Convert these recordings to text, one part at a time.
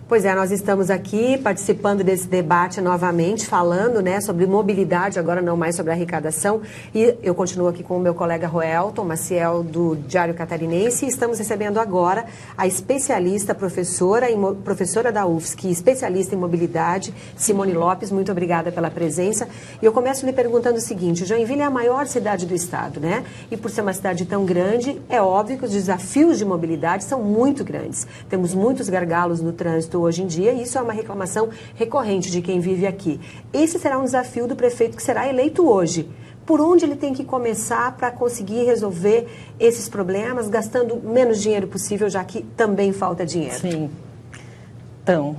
Pois é, nós estamos aqui participando desse debate novamente, falando, né, sobre mobilidade, agora não mais sobre arrecadação. E eu continuo aqui com o meu colega Roelton Maciel, do Diário Catarinense, e estamos recebendo agora a especialista, professora da UFSC, especialista em mobilidade, Simone Lopes. Muito obrigada pela presença. E eu começo lhe perguntando o seguinte: Joinville é a maior cidade do estado, né? E por ser uma cidade tão grande, é óbvio que os desafios de mobilidade são muito grandes. Temos muitos gargalos no trânsito hoje em dia, e isso é uma reclamação recorrente de quem vive aqui. Esse será um desafio do prefeito que será eleito hoje. Por onde ele tem que começar para conseguir resolver esses problemas, gastando menos dinheiro possível, já que também falta dinheiro? Sim. Então,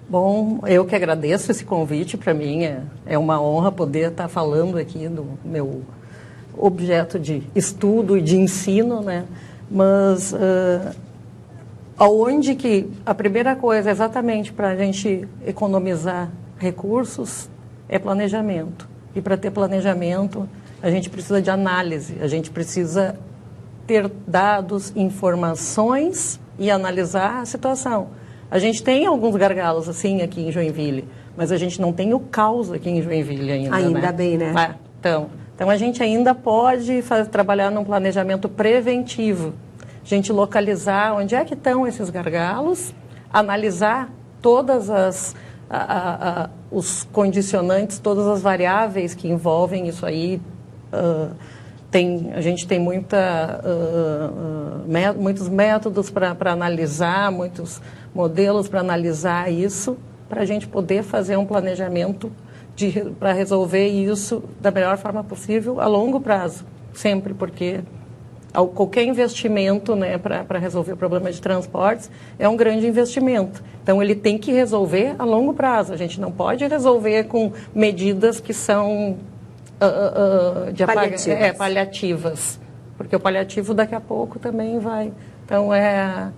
bom, eu que agradeço esse convite. Para mim é uma honra poder estar falando aqui do meu objeto de estudo e de ensino, né? Mas aonde que a primeira coisa exatamente para a gente economizar recursos é planejamento. E para ter planejamento, a gente precisa de análise, a gente precisa ter dados, informações e analisar a situação. A gente tem alguns gargalos assim aqui em Joinville, mas a gente não tem o caos aqui em Joinville ainda. Ainda bem, né? Então a gente ainda pode trabalhar num planejamento preventivo. A gente localizar onde é que estão esses gargalos, analisar todas os condicionantes, todas as variáveis que envolvem isso aí. A gente tem muitos métodos para analisar, muitos modelos para analisar isso, para a gente poder fazer um planejamento para resolver isso da melhor forma possível a longo prazo, sempre, porque qualquer investimento, né, para resolver o problema de transportes é um grande investimento. Então, ele tem que resolver a longo prazo. A gente não pode resolver com medidas que são paliativas, porque o paliativo daqui a pouco também vai. Então, é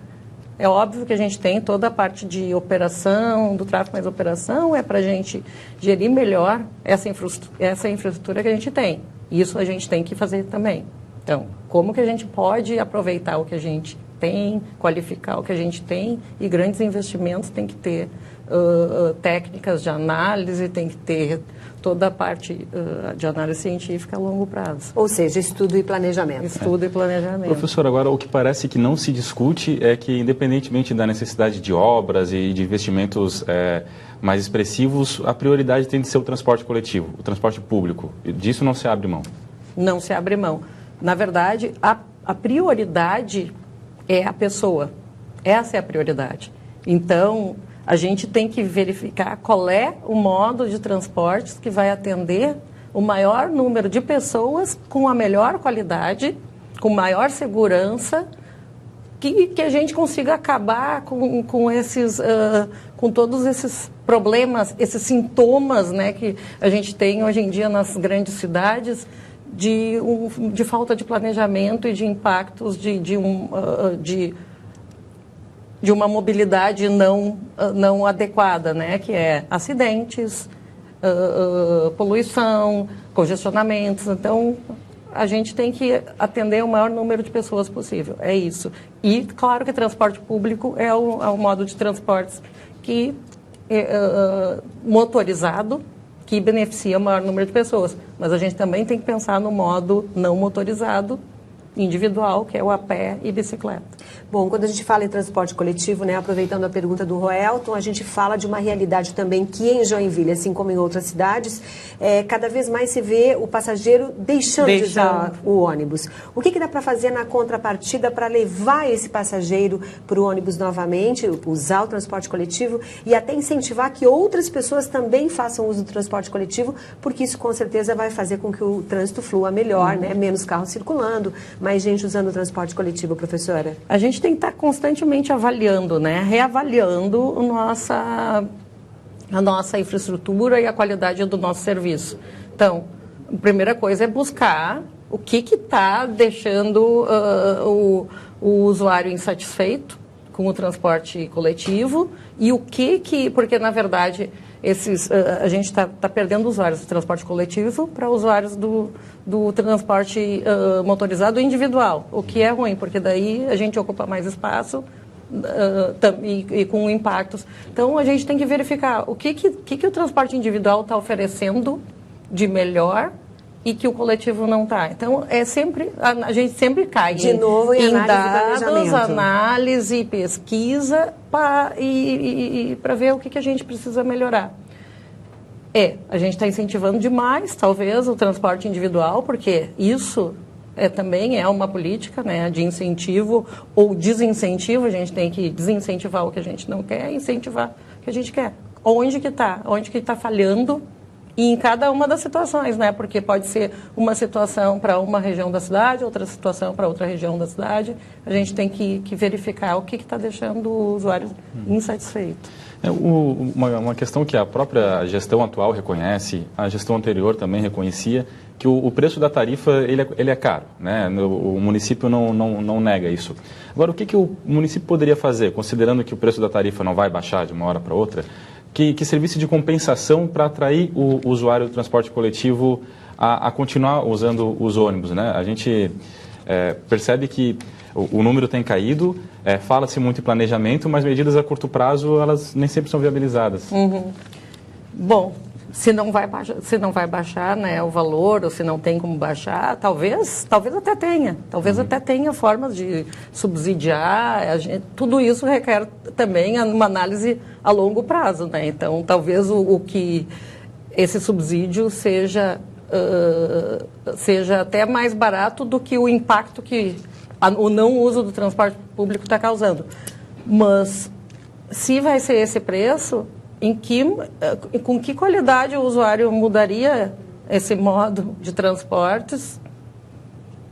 óbvio que a gente tem toda a parte de operação, do tráfego, mas operação é para a gente gerir melhor essa infraestrutura que a gente tem. Isso a gente tem que fazer também. Então, como que a gente pode aproveitar o que a gente tem, qualificar o que a gente tem, e grandes investimentos tem que ter técnicas de análise, tem que ter toda a parte de análise científica a longo prazo. Ou seja, estudo e planejamento. Estudo e planejamento. Professor, agora o que parece que não se discute é que, independentemente da necessidade de obras e de investimentos mais expressivos, a prioridade tem de ser o transporte coletivo, o transporte público. Disso não se abre mão. Não se abre mão. Na verdade, a prioridade é a pessoa. Essa é a prioridade. Então, a gente tem que verificar qual é o modo de transportes que vai atender o maior número de pessoas com a melhor qualidade, com maior segurança, que a gente consiga acabar com todos esses problemas, esses sintomas, né, que a gente tem hoje em dia nas grandes cidades, de falta de planejamento e de impactos de uma mobilidade não adequada, né? Que é acidentes, poluição, congestionamentos. Então, a gente tem que atender o maior número de pessoas possível. É isso. E, claro que transporte público é o modo de transportes que motorizado, que beneficia o maior número de pessoas. Mas a gente também tem que pensar no modo não motorizado, individual, que é o a pé e bicicleta. Bom, quando a gente fala em transporte coletivo, né, aproveitando a pergunta do Roelton, a gente fala de uma realidade também que em Joinville, assim como em outras cidades, cada vez mais se vê o passageiro deixando de usar o ônibus. O que dá para fazer na contrapartida para levar esse passageiro para o ônibus novamente, usar o transporte coletivo e até incentivar que outras pessoas também façam uso do transporte coletivo, porque isso com certeza vai fazer com que o trânsito flua melhor, né, menos carros circulando, mais gente usando o transporte coletivo, professora? A gente tem que estar constantemente avaliando, né? Reavaliando a nossa infraestrutura e a qualidade do nosso serviço. Então, a primeira coisa é buscar o que está deixando o usuário insatisfeito com o transporte coletivo e o que porque, na verdade, a gente está perdendo usuários do transporte coletivo para usuários do transporte motorizado individual, o que é ruim, porque daí a gente ocupa mais espaço e com impactos. Então, a gente tem que verificar o que o transporte individual está oferecendo de melhor e que o coletivo não está. Então, a gente sempre cai de novo em dados, planejamento. análise, pesquisa, para ver o que a gente precisa melhorar. A gente está incentivando demais, talvez, o transporte individual, porque isso também é uma política, né, de incentivo ou desincentivo. A gente tem que desincentivar o que a gente não quer e incentivar o que a gente quer. Onde que está falhando e em cada uma das situações, né? Porque pode ser uma situação para uma região da cidade, outra situação para outra região da cidade. A gente tem que verificar o que está deixando o usuário insatisfeito. Uma questão que a própria gestão atual reconhece, a gestão anterior também reconhecia, que o preço da tarifa ele é caro, né? O município não nega isso. Agora, o que o município poderia fazer, considerando que o preço da tarifa não vai baixar de uma hora para outra, que servisse de compensação para atrair o usuário do transporte coletivo a continuar usando os ônibus, né? A gente percebe que o número tem caído, fala-se muito em planejamento, mas medidas a curto prazo, elas nem sempre são viabilizadas. Uhum. Bom, se não vai baixar, né, o valor, ou se não tem como baixar, talvez até tenha. Talvez até tenha formas de subsidiar. Tudo isso requer também uma análise a longo prazo, né? Então, talvez esse subsídio seja até mais barato do que o impacto que o não uso do transporte público está causando. Mas, se vai ser esse preço, com que qualidade o usuário mudaria esse modo de transportes?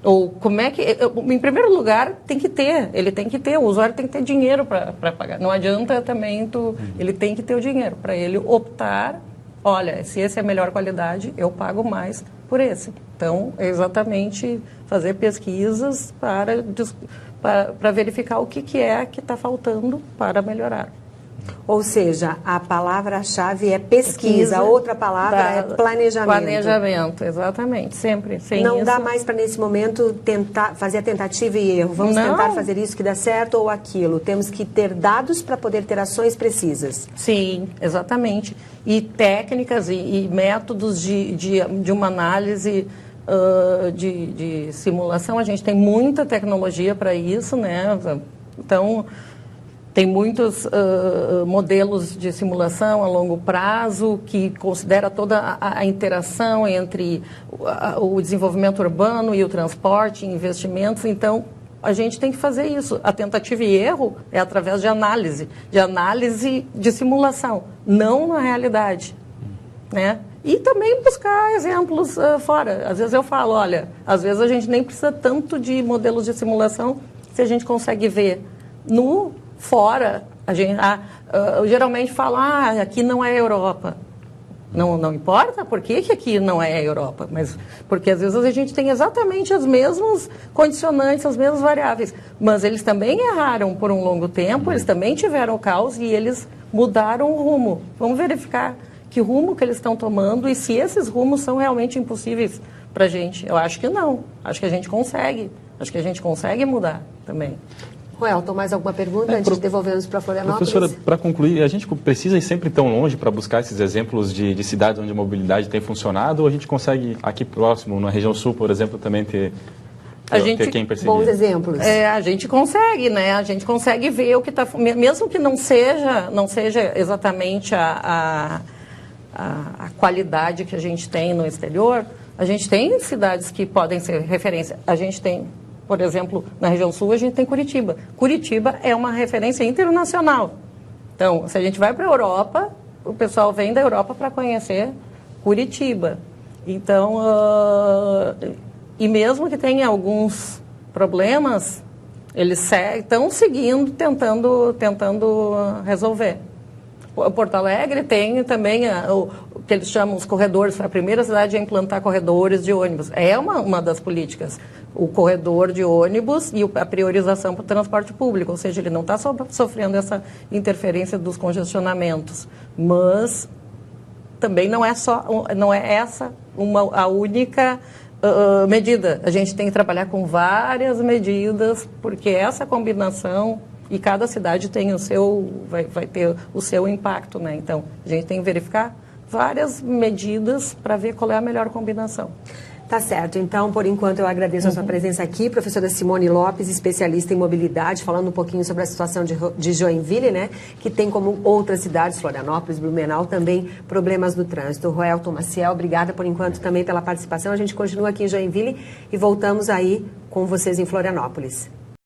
Ou como é que... Em primeiro lugar, o usuário tem que ter dinheiro para pagar. Não adianta também ele tem que ter o dinheiro para ele optar, olha, se esse é a melhor qualidade, eu pago mais por esse. Então, é exatamente fazer pesquisas para verificar o que é que está faltando para melhorar. Ou seja, a palavra-chave é pesquisa, a outra palavra é planejamento. Planejamento, exatamente, sempre. Não dá mais para, nesse momento, fazer a tentativa e erro. Vamos tentar fazer isso que dá certo ou aquilo. Temos que ter dados para poder ter ações precisas. Sim, exatamente. E técnicas e métodos de uma análise de simulação. A gente tem muita tecnologia para isso, né? Então, tem muitos modelos de simulação a longo prazo que considera toda a interação entre o desenvolvimento urbano e o transporte, investimentos. Então, a gente tem que fazer isso. A tentativa e erro é através de análise de simulação, não na realidade, né? E também buscar exemplos fora. Às vezes eu falo, olha, às vezes a gente nem precisa tanto de modelos de simulação se a gente consegue ver fora. Eu geralmente falo, aqui não é Europa. Não importa por que aqui não é Europa, mas porque às vezes a gente tem exatamente as mesmas condicionantes, as mesmas variáveis, mas eles também erraram por um longo tempo, eles também tiveram caos e eles mudaram o rumo. Vamos verificar que rumo que eles estão tomando e se esses rumos são realmente impossíveis para a gente. Eu acho que não. Acho que a gente consegue. Acho que a gente consegue mudar também. Roelton, mais alguma pergunta antes de devolvermos para Florianópolis? Professora, para concluir, a gente precisa ir sempre tão longe para buscar esses exemplos de cidades onde a mobilidade tem funcionado ou a gente consegue, aqui próximo, na região sul, por exemplo, também ter quem perseguir? Bons exemplos. A gente consegue, né? A gente consegue ver o que está... Mesmo que não seja exatamente a qualidade que a gente tem no exterior, a gente tem cidades que podem ser referência. A gente tem... Por exemplo, na região sul, a gente tem Curitiba. Curitiba é uma referência internacional. Então, se a gente vai para a Europa, o pessoal vem da Europa para conhecer Curitiba. Então, e mesmo que tenha alguns problemas, eles estão seguindo, tentando resolver. Porto Alegre tem também o que eles chamam os corredores. Foi a primeira cidade a implantar corredores de ônibus. É uma das políticas. O corredor de ônibus e a priorização para o transporte público. Ou seja, ele não está sofrendo essa interferência dos congestionamentos. Mas também não é essa a única medida. A gente tem que trabalhar com várias medidas, porque essa combinação e cada cidade tem o seu, vai ter o seu impacto, né? Então, a gente tem que verificar várias medidas para ver qual é a melhor combinação. Tá certo. Então, por enquanto, eu agradeço a sua presença aqui, professora Simone Lopes, especialista em mobilidade, falando um pouquinho sobre a situação de Joinville, né, que tem como outras cidades, Florianópolis, Blumenau, também problemas no trânsito. Roelton Maciel, obrigada por enquanto também pela participação. A gente continua aqui em Joinville e voltamos aí com vocês em Florianópolis.